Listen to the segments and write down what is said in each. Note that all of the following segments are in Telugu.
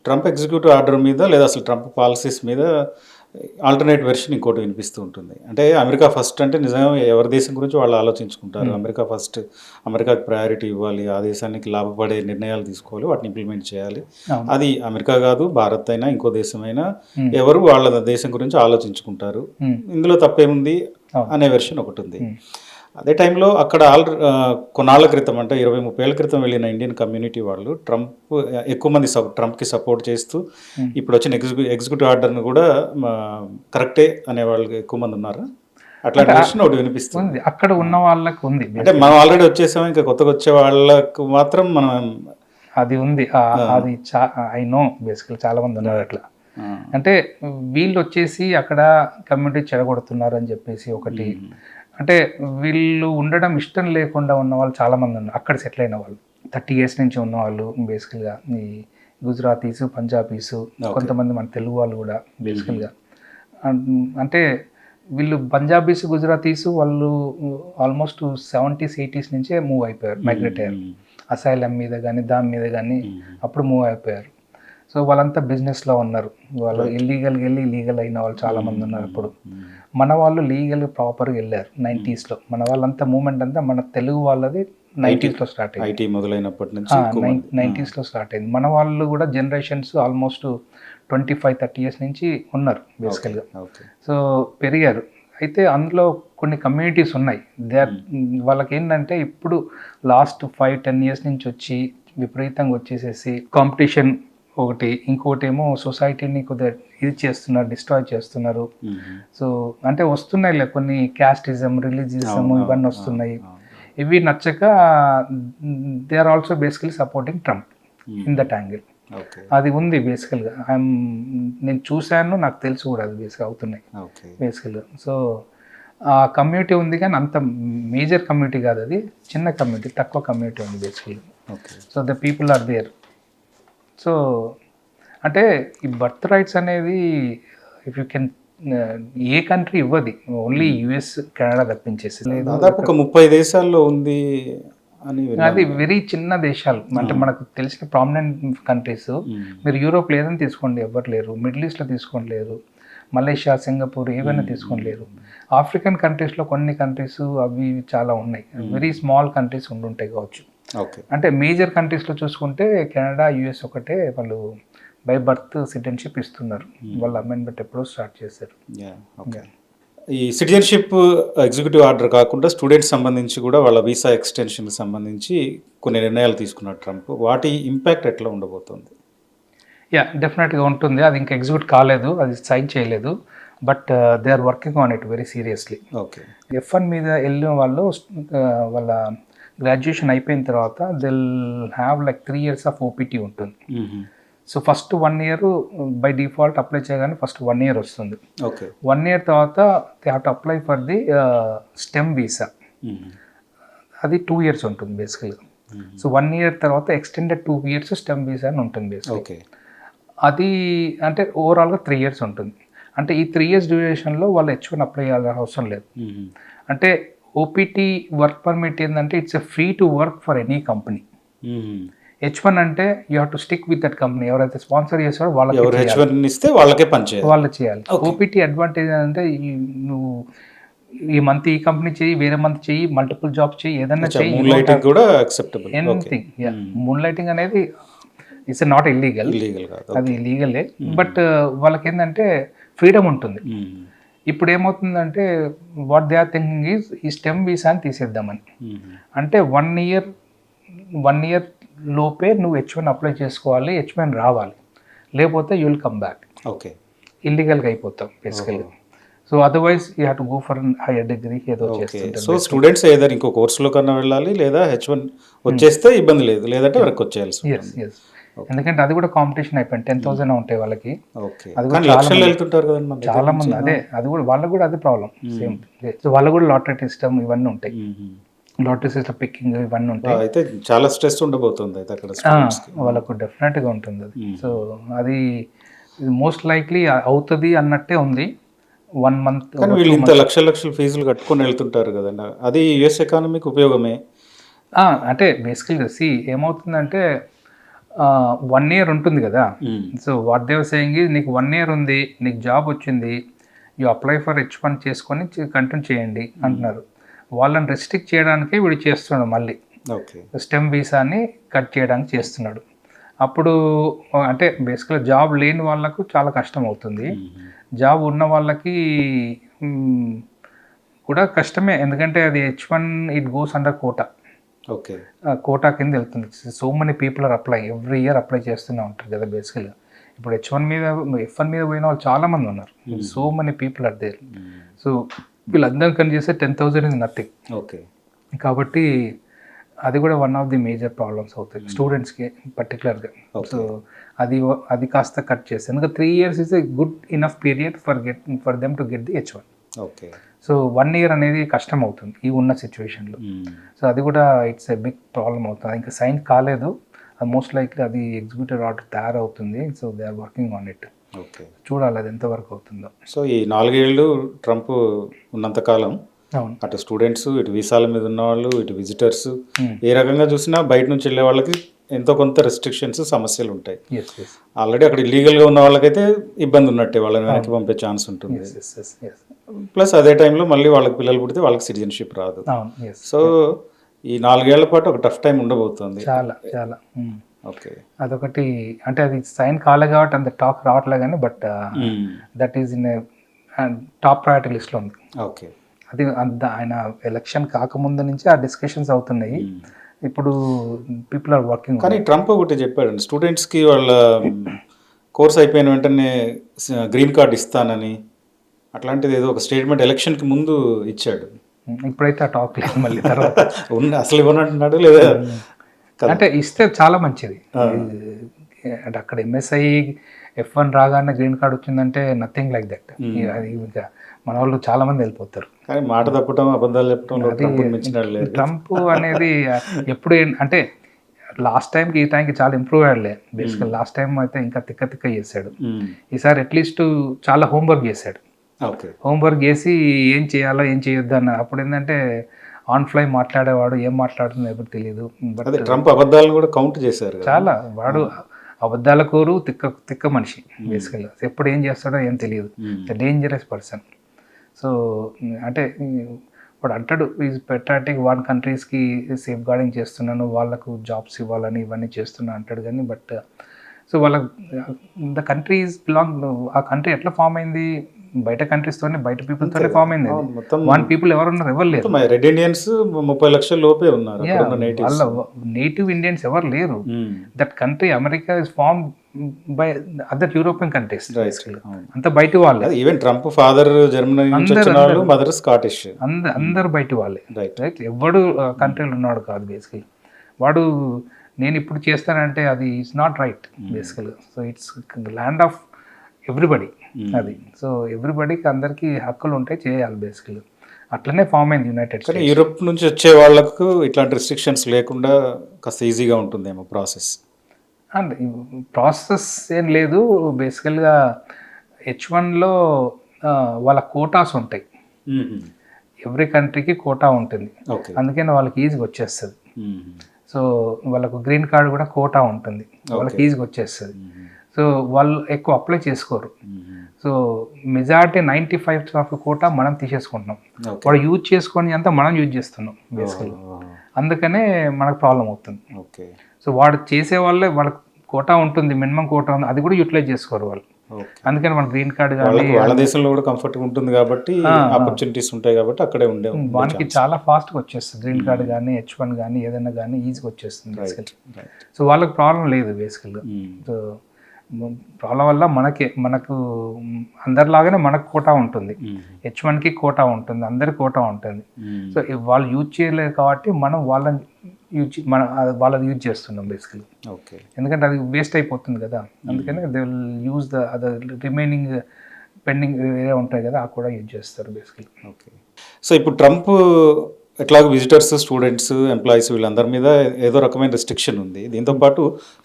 ట్రంప్ ఎగ్జిక్యూటివ్ ఆర్డర్ మీద లేదా అసలు ట్రంప్ పాలసీస్ మీద ఆల్టర్‌నేట్ వెర్షన్ ఇంకోటి వినిపిస్తూ ఉంటుంది. అంటే అమెరికా ఫస్ట్ అంటే నిజంగా ఎవరి దేశం గురించి వాళ్ళు ఆలోచించుకుంటారు. హ్మ్. అమెరికా ఫస్ట్, అమెరికాకి ప్రయారిటీ ఇవ్వాలి. ఆ దేశానికి లాభపడే నిర్ణయాలు తీసుకోవాలి. వాటిని ఇంప్లిమెంట్ చేయాలి. అవును. అది అమెరికా కాదు, భారత్ అయినా, ఇంకో దేశమైనా హ్మ్. ఎవరు వాళ్ళ దేశం గురించి ఆలోచించుకుంటారు. హ్మ్. ఇందులో తప్పేముంది అవును. అనే వెర్షన్ ఒకటుంది. హ్మ్. అదే టైంలో అక్కడ కొన్నాళ్ల క్రితం అంటే 20, 30 ఏళ్ల క్రితం వెళ్ళిన ఇండియన్ కమ్యూనిటీ వాళ్ళు ఎక్కువ మంది ట్రంప్‌కి సపోర్ట్ చేస్తూ హ్మ్. ఇప్పుడొచ్చిన ఎగ్జిక్యూటివ్ ఆర్డర్‌ని కూడా మా కరెక్టే అనేవాళ్ళు ఎక్కువ మంది ఉన్నారా? అంటే అట్లాంటి వెర్షన్ ఒకటి వినిపిస్తుంది. ఉంది. అక్కడ ఆ! ఉన్న వాళ్ళకి ఉంది అంటే మనం బేసికల్‌గా. ఆల్రెడీ వచ్చేసాం. ఇంకా కొత్తగా వచ్చే వాళ్ళకు మాత్రం మనం అది ఉంది. ఆ! అది ఐ నో బేసికల్‌గా చాలా మంది ఉన్నారు అట్లా. ఆ! అంటే వీళ్ళొచ్చేసి అక్కడ కమ్యూనిటీ చెడగొడుతున్నారని చెప్పేసి ఒకటి. హ్మ్. అంటే వీళ్ళు ఉండడం ఇష్టం లేకుండా ఉన్నవాళ్ళు చాలా మంది ఉన్నారు. అక్కడ సెటిల్ అయిన వాళ్ళు. 30 ఇయర్స్ నుంచి ఉన్నవాళ్ళు బేసికల్‌గా ఈ గుజరాతీసు, పంజాబీసు, ఓకే. కొంతమంది మన తెలుగు వాళ్ళు కూడా హుహు. బేసికల్‌గా. అంటే వీళ్ళు పంజాబీస్, గుజరాతీస్ వాళ్ళు ఆల్మోస్ట్ 70స్, 80స్ నుంచే మూవ్ అయిపోయారు. హ్మ్. మైగ్రేట్ అయ్యారు. హ్మ్. అసైలం మీద గాని, దాని మీద గాని హ్మ్. అప్పుడు మూవ్ అయిపోయారు. సో, వాళ్ళంతా బిజినెస్‌లో ఉన్నారు. వాళ్ళు రైట్. ఇల్లీగల్‌గా ఎళ్లి లీగల్ అయిన వాళ్ళు చాలామంది హ్మ్. ఉన్నారు హ్మ్. అప్పుడు. హ్మ్. మన వాళ్ళు లీగల్‌గా ప్రాపర్‌గా ఎళ్లారు హ్మ్. 90స్‌లో. మన వాళ్ళంతా మూవ్‌మెంట్ అంతా మన తెలుగు వాళ్ళది ఐటీ 90స్‌లో స్టార్ట్ అయింది. ఐటీ మొదలైనప్పటి నుంచి ఎక్కువ మంది. ఆ! 90స్‌లో స్టార్ట్ అయింది. మన వాళ్ళు కూడా జనరేషన్స్ ఆల్మోస్ట్ 25, 30 ఇయర్స్ నుంచి ఉన్నారు ఓకే. బేసికల్‌గా. ఓకే. సో, పెరిగారు. అయితే అందులో కొన్ని కమ్యూనిటీస్ ఉన్నాయి. దే ఆర్ హ్మ్. వాళ్ళకేంటంటే ఇప్పుడు లాస్ట్ 5, 10 ఇయర్స్ నుంచి వచ్చి విపరీతంగా వచ్చేసేసి కాంపిటీషన్ ఒకటి, ఇంకోటేమో సొసైటీని కొద్దిగా ఇది చేస్తున్నారు, డిస్ట్రాయ్ చేస్తున్నారు. హుహు. సో, అంటే వస్తున్నాయిలే కొన్ని క్యాస్టిజం, రిలీజియసిజం అవును. అవును. ఇవన్నీ అవును. వస్తున్నాయి. అవును. ఇవి నచ్చక they are also basically supporting Trump in హుహు. That angle. ఓకే. అది ఉంది బేసికల్‌గా. నేను చూసాను. నాకు తెలుసు కూడా అది బేసిక్‌గా అవుతున్నాయి ఓకే. బేసికల్‌గా. సో, ఆ కమ్యూనిటీ ఉంది కానీ అంత మేజర్ కమ్యూనిటీ కాదు అది. చిన్న కమ్యూనిటీ, తక్కువ కమ్యూనిటీ ఉంది బేసికల్‌గా. Okay. So, the people are there. So, అంటే ఈ బర్త్ రైట్స్ అనేది if you can a country ఇవ్వది. Only hmm. యూఎస్, కెనడా తప్పించేసి. లేదు దాదాపు ఇక్కడ ఒక 30 దేశాల్లో ఉంది అని అది విన్నాను నేను. వెరీ చిన్న దేశాలు. ఆ! అంటే మనకు తెలిసిన ప్రామినెంట్ కంట్రీస్. హ్మ్. మీరు యూరోప్‌లో ఏదైనా తీసుకోండి ఎవ్వరు లేరు. మిడిల్ ఈస్ట్‌లో తీసుకోండి లేరు. మలేషియా, సింగపూర్ ఏవైనా హ్మ్. తీసుకోండి హ్మ్. లేరు. ఆఫ్రికన్ కంట్రీస్‌లో కొన్ని కంట్రీస్ అవి ఇవి చాలా ఉన్నాయి. హ్మ్. వెరీ స్మాల్ కంట్రీస్ ఉండుంటాయి కావచ్చు. ఓకే. అంటే మేజర్ కంట్రీస్‌లో చూసుకుంటే కెనడా, యూఎస్ ఒకటే వాళ్ళు బై బర్త్ సిటిజన్‌షిప్ ఇస్తున్నారు. హ్మ్. వాళ్ళు అమెండ్మెంట్ ఎప్పుడో స్టార్ట్ చేశారు. యాహ్! ఓకే. యాహ్! ఈ సిటిజన్‌షిప్ ఎగ్జిక్యూటివ్ ఆర్డర్ కాకుండా స్టూడెంట్స్ సంబంధించి కూడా వాళ్ళ వీసా ఎక్స్‌టెన్షన్‌కి సంబంధించి కొన్ని నిర్ణయాలు తీసుకున్నాడు ట్రంప్. వాటి ఇంపాక్ట్ ఎట్లా ఉండబోతోంది? యాహ్! డెఫినెట్‌గా ఉంటుంది. అది ఇంకా ఎగ్జిక్యూట్ కాలేదు. అది సైన్ చేయలేదు. But they are working on it very seriously. Okay. F one మీద ఎళ్ళిన వాళ్ళు వాళ్ళ గ్రాడ్యుయేషన్ అయిపోయిన తర్వాత they'll have like 3 years of OPT ఉంటుంది. Uh huh. So, first 1 year by default apply చేయగానే ఫస్ట్ 1 ఇయర్ వస్తుంది. ఓకే. 1 ఇయర్ తర్వాత they have to apply for the STEM visa. Uh huh. అది 2 ఇయర్స్ ఉంటుంది బేసికల్‌గా. హుహు. సో, 1 ఇయర్ తర్వాత ఎక్స్టెండెడ్ 2 ఇయర్స్ స్టెమ్ వీసా అని ఉంటుంది బేసికల్లీ. ఓకే. అది అంటే ఓవరాల్‌గా 3 ఇయర్స్ ఉంటుంది. అంటే ఈ 3 ఇయర్స్ డ్యూరేషన్‌లో వాళ్ళు హెచ్1 అప్లై చేయాల్సిన అవసరం లేదు. హుహు. అంటే ఓపీటీ వర్క్ పర్మిట్ ఏందంటే it's a free to work for any company. హుహు. హెచ్1 అంటే you have to stick with that company. ఎవరైతే స్పాన్సర్ చేస్తారో వాళ్ళకే ఎవరు చేయాలి. హెచ్-1 ఇస్తే వాళ్ళకే పని చేయాలి. వాళ్ళు చేయాలి. ఓకే. ఓపీటీ అడ్వాంటేజ్ ఏంటంటే నువ్వు ఈ మంత్ ఈ కంపెనీ చెయ్యి, వేరే మంత్ చెయ్యి, మల్టిపుల్ జాబ్స్ చెయ్యి, ఏదన్నా అచ్చా! చెయ్యి. You moon don't lighting have కూడా యాక్సెప్టబుల్. ఓకే. ఎనీథింగ్. యాహ్! హ్మ్. మూన్ లైటింగ్ అనేది ఇట్స్ నాట్ ఇల్లీగల్. ఇల్లీగల్ కాదు. అది ఓకే. లీగలే. హ్మ్. బట్ వాళ్ళకేందంటే ఫ్రీడమ్ ఉంటుంది. హ్మ్. ఇప్పుడేమవుతుందంటే what they are thinking is ఈ స్టెమ్ వీసాని తీసేద్దామని. హుహు. అంటే 1 ఇయర్ లోపే నువ్వు హెచ్1 అప్లై చేసుకోవాలి. హెచ్1 రావాలి. లేపోతే you will come back. Okay. ఇల్లీగల్‌గా అయిపోతావు ఓహో! బేసికల్‌గా. So, otherwise you have to go for higher degree ఏదో ఓకే. చేస్తుంటారు సో, బేసికల్‌గా. స్టూడెంట్స్ ఐదర్ ఇంకో కోర్స్‌లో కన్నా వెళ్ళాలి లేదా హెచ్-1 హ్మ్. వచ్చేస్తే ఇబ్బంది లేదు. లేదంటే యాహ్! వెనక్కొచ్చేయాల్సి యెస్. ఉంటుంది. యెస్. ఓకే. ఎందుకంటే అది కూడా కాంపిటీషన్ అయిపోయింది. హ్మ్. 10,000 ఉంటాయి వాళ్ళకి. ఓకే. అది కూడా కానీ చాలా లక్షల్లో మంది. ఎళ్తుంటారు కదండీ మన దగ్గర చాలా నుంచి. మంది ఆ! అదే. అది కూడా వాళ్ళకి కూడా అదే ప్రాబ్లమ్. హ్మ్. సేమ్. సో, వాళ్ళకి కూడా లాటరీ సిస్టమ్ ఇవన్నీ ఉంటాయి. హుహు. లాటరీ సిస్టమ్ పికింగ్ ఇవన్నీ ఉంటాయి. అయితే చాలా స్ట్రెస్ ఉండబోతుంది అయితే అక్కడ ఆ! స్టూడెంట్స్‌కి. ఆ! వాళ్ళకు డెఫినెట్‌గా ఉంటుందది. సో, హుహు. అది మోస్ట్ లైక్లీ అవుతది అన్నట్టే ఉంది. 1 మంత్ కానీ ఒక వీళ్ళు 2 ఇంత మంత్స్. లక్షల లక్షల ఫీజులు కట్టుకొని ఎళ్తుంటారు గదండీ! అది యూఎస్ ఎకానమీకి ఉపయోగమే. అంటే బేసికల్‌గా ఏమవుతుందంటే 1 ఇయర్ ఉంటుంది కదా. మ్మ్. సో వాట్ దేవర్ సేయింగ్ నీకు 1 ఇయర్ ఉంది, నీకు జాబ్ వచ్చింది, యూ అప్లై ఫర్ H1 చేసుకొని కంటిన్యూ చేయండి అంటున్నారు. వాళ్ళని రెస్ట్రిక్ట్ చేయడానికే వీడు చేస్తున్నాడు మళ్ళీ ఓకే. స్టెమ్ వీసాని కట్ చేయడానికి చేస్తున్నాడు. అప్పుడు అంటే బేసిక్గా జాబ్ లేని వాళ్ళకు చాలా కష్టం అవుతుంది. మ్మ్. జాబ్ ఉన్న వాళ్ళకి మ్, కూడా కష్టమే, ఎందుకంటే అది H1 it goes under quota. Okay. Quota కింద వెళ్తుంది. So many people are apply, every year apply చేస్తూనే ఉంటారు కదా బేసికల్గా. ఇప్పుడు H1 మీద F1 మీద పోయిన వాళ్ళు చాలా మంది ఉన్నారు. So many people are there. Hmm. So వీళ్ళందరూ కని చేస్తే 10,000 ఇస్ నథింగ్. ఓకే. కాబట్టి అది కూడా one of the major problems అవుతాయి స్టూడెంట్స్కి పర్టికులర్గా. సో అది కాస్త కట్ చేస్తాను. ఇంకా 3 years is a good enough period for them to get the H1. Okay. So 1 year అనేది కష్టం అవుతుంది ఈ ఉన్న సిచ్యువేషన్లో. మ్మ్. సో అది కూడా ఇట్స్ ఎ బిగ్ ప్రాబ్లం అవుతుంది. ఇంకా సైన్ కాలేదు, అది మోస్ట్ లైక్లీ అది ఎగ్జిక్యూటివ్ ఆర్డర్ తయారవుతుంది. So they are working on it. Okay. చూడాలి అది ఎంతవరకు అవుతుందో. సో ఈ 4 ఏళ్ళు ట్రంప్ ఉన్నంతకాలం అవును. అటు స్టూడెంట్స్, ఇటు వీసాల మీద ఉన్నవాళ్ళు, ఇటు విజిటర్స్, Hmm. ఏ రకంగా చూసినా బయట నుంచి వెళ్ళే వాళ్ళకి ఎంతో కొంత రెస్ట్రిక్షన్స్, సమస్యలు ఉంటాయి. ఎస్ ఎస్ ఆల్రెడీ అక్కడ ఇల్లీగల్గా ఉన్న వాళ్ళకైతే ఇబ్బంది ఉన్నట్టే, వాళ్ళని వెనక్కి పంపే ఛాన్స్ ఉంటుంది. Yes yes yes yes plus అదే టైంలో మళ్ళీ వాళ్ళకి పిల్లలు పుడితే వాళ్ళకి సిటిజన్షిప్ రాదు. అవును. ఎస్ సో ఈ 4 ఏళ్ల పాటు ఒక టఫ్ టైం ఉండబోతుంది. చాలా చాలా ఓకే. అదొకటి. అంటే అది సైన్ కాలే కాబట్టి అంత టాక్ రావట్లే కానీ, but that is in top priority లిస్ట్లో ఉంది. ఓకే. అది ఆయన ఎలక్షన్ కాకముందు నుంచి ఆ డిస్కషన్స్ అవుతున్నాయి. ఇప్పుడు పీపుల్ ఆర్ వర్కింగ్. కానీ ట్రంప్ ఒకటి చెప్పాడండి, స్టూడెంట్స్కి వాళ్ళ కోర్స్ అయిపోయిన వెంటనే గ్రీన్ కార్డ్ ఇస్తానని, అట్లాంటిది ఏదో ఒక స్టేట్మెంట్ ఎలక్షన్కి ముందు ఇచ్చాడు. ఇప్పుడైతే ఆ టాక్ లేదు మళ్ళీ తర్వాత. అసలు ఇవ్వనంటున్నాడు లేదా? అంటే ఇస్తే చాలా మంచిది. అంటే అక్కడ MSI F1 రాగానే గ్రీన్ కార్డ్ వచ్చిందంటే నథింగ్ లైక్ దట్. అది ఇంకా మన వాళ్ళు చాలా మంది వెళ్ళిపోతారు. కానీ మాట తప్పటం, అబద్ధాలు చెప్పడంలో ట్రంప్ మించినాడు లేదు. ట్రంప్ అనేది ఎప్పుడు అంటే లాస్ట్ టైంకి ఈ టైంకి చాలా ఇంప్రూవ్ అయ్యాడులే. బేసికల్ లాస్ట్ టైం అయితే ఇంకా తిక్క చేశాడు. ఈసారి అట్లీస్ట్ చాలా హోంవర్క్ చేశాడు. ఓకే. హోంవర్క్ చేసి ఏం చేయాలో ఏం చేయొద్దు అన్న. అప్పుడు ఏంటంటే ఆన్ ఫ్లై మాట్లాడేవాడు, ఏం మాట్లాడుతుందో ఎవరు తెలియదు. బట్ అదే ట్రంప్ అబద్ధాలను కూడా కౌంట్ చేశారు కదా. చాలా వాడు అబద్ధాల కోరు, తిక్క మనిషి బేసికల్గా. ఎప్పుడు ఏం చేస్తాడో ఏం తెలియదు. Dangerous person. సో అంటే వాడు అంటాడు ఈజ్ పెట్రాటిక్, 1 కంట్రీస్కి సేఫ్ గార్డింగ్ చేస్తున్నాను, వాళ్ళకు జాబ్స్ ఇవ్వాలని ఇవన్నీ చేస్తున్నా అంటాడు. కానీ బట్ సో వాళ్ళ ద కంట్రీ ఈజ్ బిలాంగ్, ఆ కంట్రీ ఎట్లా ఫామ్ అయింది? బయట కంట్రీస్తోనే, బయట పీపుల్తోనే ఫామ్ అయింది. మొత్తం 1 people ఎవరున్నారు? ఎవరు లేరు. రెడ్ ఇండియన్స్ 30 లక్షల లోపే ఉన్నారు. Yeah, వాళ్ళ నేటివ్ ఇండియన్స్ ఎవరు లేరు. That country America is form by other European countries. అంత బయట వాళ్ళే. ఈవెన్ ట్రంప్ ఫాదర్ జర్మనీ నుంచి వచ్చిన వాళ్ళు, మదర్ స్కాటిష్. అందరు బయట వాళ్ళే. రైట్. రైట్. ఎవడు కంట్రీలో ఉన్నాడు కాదు బేసికలీ. వాడు నేను ఇప్పుడు చేస్తానంటే అది ఇట్స్ నాట్ రైట్ బేసికల్గా. So it's land of everybody. అది సో ఎవ్రీబడికి అందరికీ హక్కులు ఉంటాయి, చేయాలి బేసికల్గా. అట్లనే ఫామ్ అయింది యునైటెడ్ కానీ స్టేట్స్. యూరోప్ నుంచి వచ్చే వాళ్ళకు ఇట్లాంటి రెస్ట్రిక్షన్స్ లేకుండా కాస్త ఈజీగా ఉంటుందేమో ప్రాసెస్. అండ్ ప్రాసెస్ ఏం లేదు బేసికల్గా. H1లో వాళ్ళ కోటాస్ ఉంటాయి. ఎవ్రీ కంట్రీకి కోటా ఉంటుంది. ఓకే. అందుకని వాళ్ళకి ఈజీగా వచ్చేస్తుంది. సో వాళ్ళకు గ్రీన్ కార్డ్ కూడా కోటా ఉంటుంది, వాళ్ళకి ఈజీగా వచ్చేస్తుంది. సో వాళ్ళు ఎక్కువ అప్లై చేసుకోరు. సో మెజారిటీ 95% ఆఫ్ కోటా మనం తీసేసుకుంటున్నాం. వాడు యూజ్ చేసుకొని అంతా మనం యూజ్ చేస్తున్నాం బేసికల్గా. అందుకనే మనకు ప్రాబ్లం అవుతుంది. ఓకే. సో వాడు చేసే వాళ్ళే, వాళ్ళకి కోటా ఉంటుంది, మినిమం కోటా ఉంది, అది కూడా యూటిలైజ్ చేసుకోరు వాళ్ళు. అందుకని మన గ్రీన్ కార్డ్ కానీ వాళ్ళ దేశంలో కూడా కంఫర్ట్గా ఉంటుంది కాబట్టి, ఆపర్చునిటీస్ ఉంటాయి కాబట్టి అక్కడే ఉండే వానికి చాలా ఫాస్ట్గా వచ్చేస్తుంది. గ్రీన్ కార్డ్ కానీ H1 కానీ ఏదైనా కానీ ఈజీగా వచ్చేస్తుంది బేసికల్. సో వాళ్ళకి ప్రాబ్లం లేదు బేసికల్గా. సో ప్రాబ్లం వల్ల మనకు అందరిలాగానే మనకు కోటా ఉంటుంది. H1కి కోటా ఉంటుంది, అందరి కోటా ఉంటుంది. సో వాళ్ళు యూజ్ చేయలేదు కాబట్టి మనం వాళ్ళని వాళ్ళది యూజ్ చేస్తున్నాం బేసికలీ. ఓకే. ఎందుకంటే అది వేస్ట్ అయిపోతుంది కదా. అందుకని they will use the other remaining pending వేరే ఉంటాయి కదా, ఆ కూడా యూజ్ చేస్తారు బేసికలీ. ఓకే. సో ఇప్పుడు ట్రంప్ ఎట్లాగో విజిటర్స్, స్టూడెంట్స్, ఎంప్లాయీస్ వీళ్ళందరి మీద ఏదో రకమైన రెస్ట్రిక్షన్ ఉంది. దీంతోపాటు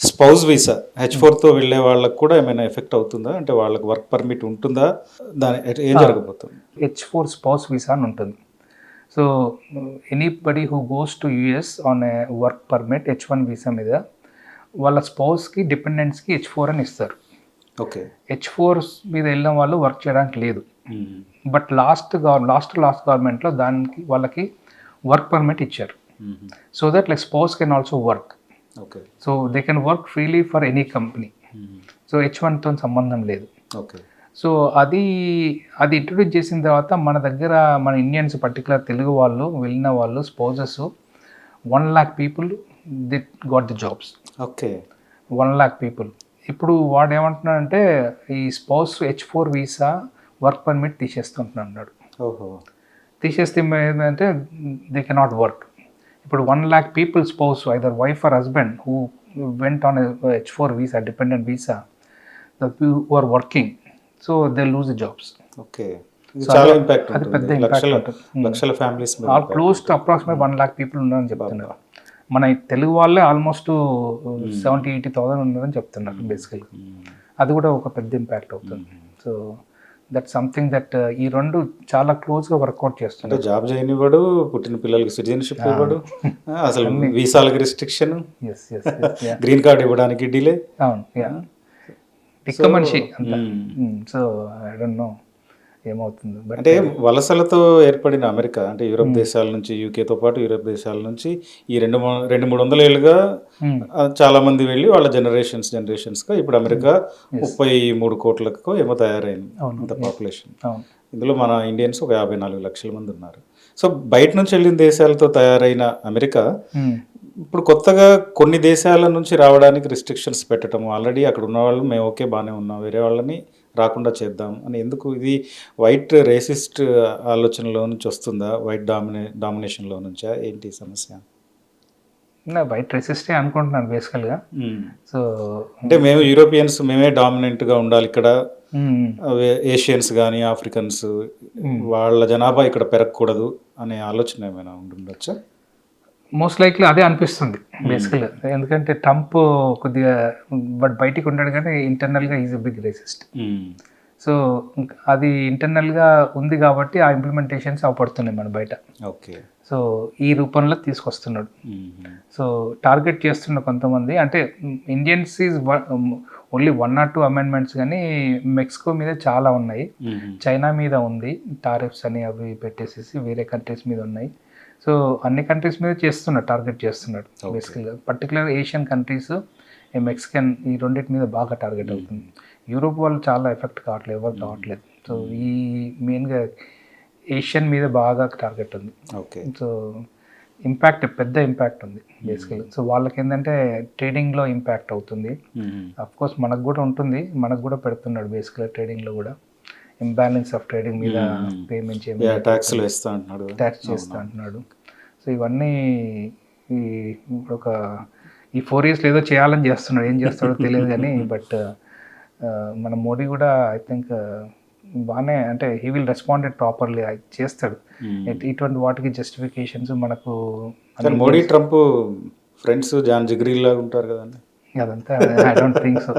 స్పౌస్ వీసా H4తో వెళ్ళే వాళ్ళకు కూడా ఏమైనా ఎఫెక్ట్ అవుతుందా? అంటే వాళ్ళకి వర్క్ పర్మిట్ ఉంటుందా? దాని ఏం జరగబోతుంది? H4 స్పౌస్ వీసా అని ఉంటుంది. So anybody who goes to US on a work permit H1 visa మీద వాళ్ళ స్పౌస్కి డిపెండెంట్స్కి H4 అని ఇస్తారు. ఓకే. H4 మీద వెళ్ళిన వాళ్ళు వర్క్ చేయడానికి లేదు. బట్ లాస్ట్ గవర్నమెంట్లో దానికి వాళ్ళకి వర్క్ పర్మిట్ ఇచ్చారు. So that like spouse can also work. Okay. So they can work freely for any company. So H1తో సంబంధం లేదు. ఓకే. సో అది ఇంట్రొడ్యూస్ చేసిన తర్వాత మన దగ్గర మన ఇండియన్స్ పర్టికులర్ తెలుగు వాళ్ళు వెళ్ళిన వాళ్ళు spouses 1 lakh people the got the jobs. Okay. 1 lakh people. ఇప్పుడు వాడు ఏమంటున్నాడంటే ఈ spouse H4 visa work permit తీసేస్తుంటున్నాడు. ఓహో. తీసేస్తే ఏమంటే దే కెనాట్ వర్క్. ఇప్పుడు 1 lakh people spouse either wife or husband who went on H4 visa dependent visa the who are working, so they lose the jobs. Okay. చాలా ఇంపాక్ట్ అది పెద్ద ఇంపాక్ట్ ఉంటుంది. లక్షల families all close to approximate 1 lakh people ఉన్నారని చెప్తున్నారు. మన తెలుగు వాళ్ళే ఆల్మోస్ట్ 70,000-80,000 ఉన్నారని చెప్తున్నారు బేసికల్గా. అది కూడా ఒక పెద్ద ఇంపాక్ట్ అవుతుంది. సో దట్ సంథింగ్ దట్ ఈ రెండు చాలా క్లోజ్గా వర్కౌట్ చేస్తున్నారు. జాబ్ చేయనివ్వడు, పుట్టిన పిల్లలకి సిటిజన్షిప్ ఇవ్వడు, అసలు వీసాలకి రిస్ట్రిక్షన్, గ్రీన్ కార్డ్ ఇవ్వడానికి డిలే. అవును, తిక్క మనిషి అంతా. సో ఐ డోంట్ నో ఏమవుతుంది. అంటే వలసలతో ఏర్పడిన అమెరికా, అంటే యూరోప్ దేశాల నుంచి, యూకేతో పాటు యూరోప్ దేశాల నుంచి ఈ 200-300 ఏళ్ళుగా చాలా మంది వెళ్ళి వాళ్ళ జనరేషన్స్గా ఇప్పుడు అమెరికా 33 కోట్లకు ఏమో తయారైంది అంత పాపులేషన్. ఇందులో మన ఇండియన్స్ ఒక 54 లక్షల మంది ఉన్నారు. సో బయట నుంచి వెళ్ళిన దేశాలతో తయారైన అమెరికా ఇప్పుడు కొత్తగా కొన్ని దేశాల నుంచి రావడానికి రిస్ట్రిక్షన్స్ పెట్టడం, ఆల్రెడీ అక్కడ ఉన్న వాళ్ళు మేము ఓకే బాగానే ఉన్నాం, వేరే వాళ్ళని రాకుండా చేద్దాం అని ఎందుకు? ఇది వైట్ రేసిస్ట్ ఆలోచనలో నుంచి వస్తుందా, వైట్ డామినేషన్లో నుంచా, ఏంటి సమస్య? వైట్ రేసిస్టే అనుకుంటున్నాను బేసికల్గా. సో అంటే మేము యూరోపియన్స్ మేమే డామినెంట్గా ఉండాలి ఇక్కడ, ఏషియన్స్ కానీ ఆఫ్రికన్స్ వాళ్ళ జనాభా ఇక్కడ పెరగకూడదు అనే ఆలోచన ఏమైనా ఉండొచ్చా? మోస్ట్ లైక్లీ అదే అనిపిస్తుంది బేసికల్గా. ఎందుకంటే ట్రంప్ కొద్దిగా బయటికి ఉన్నాడు కానీ ఇంటర్నల్గా is a big racist. So అది ఇంటర్నల్గా ఉంది కాబట్టి ఆ ఇంప్లిమెంటేషన్స్ అవపడుతున్నాయి మన బయట. ఓకే. సో ఈ రూపంలో తీసుకొస్తున్నాడు. సో టార్గెట్ చేస్తున్న కొంతమంది, అంటే Indians is only 1 or 2 amendments, కానీ మెక్సికో మీద చాలా ఉన్నాయి, చైనా మీద ఉంది, టారిఫ్స్ అని అవి పెట్టేసేసి వేరే కంట్రీస్ మీద ఉన్నాయి. సో అన్ని కంట్రీస్ మీద టార్గెట్ చేస్తున్నాడు బేసికల్గా. పర్టికులర్ ఏషియన్ కంట్రీస్, మెక్సికన్, ఈ రెండింటి మీద బాగా టార్గెట్ అవుతుంది. యూరోప్ వాళ్ళు చాలా ఎఫెక్ట్ కావట్లేదు, ఎవరు కావట్లేదు. సో ఈ మెయిన్గా ఏషియన్ మీద బాగా టార్గెట్ ఉంది. ఓకే. సో ఇంపాక్ట్, పెద్ద ఇంపాక్ట్ ఉంది బేసికల్గా. సో వాళ్ళకి ఏంటంటే ట్రేడింగ్లో ఇంపాక్ట్ అవుతుంది. అఫ్కోర్స్ మనకు కూడా ఉంటుంది, మనకు కూడా పెడుతున్నాడు బేసికల్గా ట్రేడింగ్లో కూడా. ఇంబ్యాలెన్స్ ఆఫ్ ట్రేడింగ్ మీద పేమెంట్ చేయమని ట్యాక్స్ చేస్తా అంటున్నాడు. సో ఇవన్నీ ఈ 4 years ఏదో చేయాలని చేస్తున్నాడు, ఏం చేస్తాడో తెలియదు కానీ బట్ మన మోడీ కూడా ఐ థింక్ బాగానే, అంటే హీ విల్ రెస్పాండెడ్ ప్రాపర్లీ, చేస్తాడు. ఇటువంటి వాటికి జస్టిఫికేషన్స్ మనకు. మోడీ ట్రంప్ ఫ్రెండ్స్ జాన్ జిగ్రీ లాగా ఉంటారు కదండి, అదంతా I don't think so.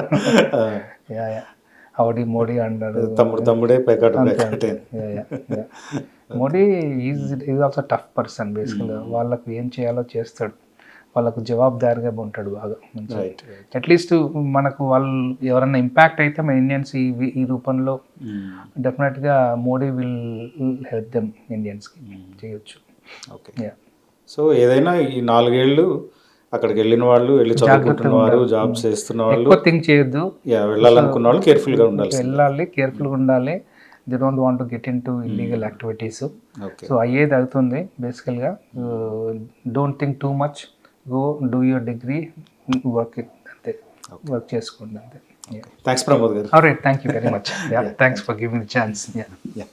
హౌడీ Modi అన్నాడు, తమ్ముడే Modi is also tough person బేసికల్గా. వాళ్ళకు ఏం చేయాలో చేస్తాడు, వాళ్ళకు జవాబుదారిగా ఉంటాడు బాగా మంచిగా. అట్లీస్ట్ మనకు వాళ్ళు ఎవరన్నా ఇంపాక్ట్ అయితే మన ఇండియన్స్ ఈ రూపంలో డెఫినెట్గా మోడీ విల్ హెల్ప్ దెమ్, ఇండియన్స్కి చేయొచ్చు. ఓకే. సో ఏదైనా ఈ 4 ఏళ్ళు అక్కడికి వెళ్ళిన వాళ్ళు, వెళ్ళి చదువుకుంటున్నవారు, జాబ్స్ చేస్తున్న వాళ్ళు, ఎక్కువ థింక్ చేయొద్దు, వెళ్ళాలనుకున్న వాళ్ళు కేర్ఫుల్గా ఉండాలి, కేర్ఫుల్గా ఉండాలి. They don't want to get in to illegal activities. So అయ్యేది అవుతుంది బేసికల్గా. Don't think too much, go do your degree, work అంతే, వర్క్ చేసుకోండి అంతే. థ్యాంక్స్ ప్రమోద్ గారు. Alright, thank you very much. Thanks for giving the chance.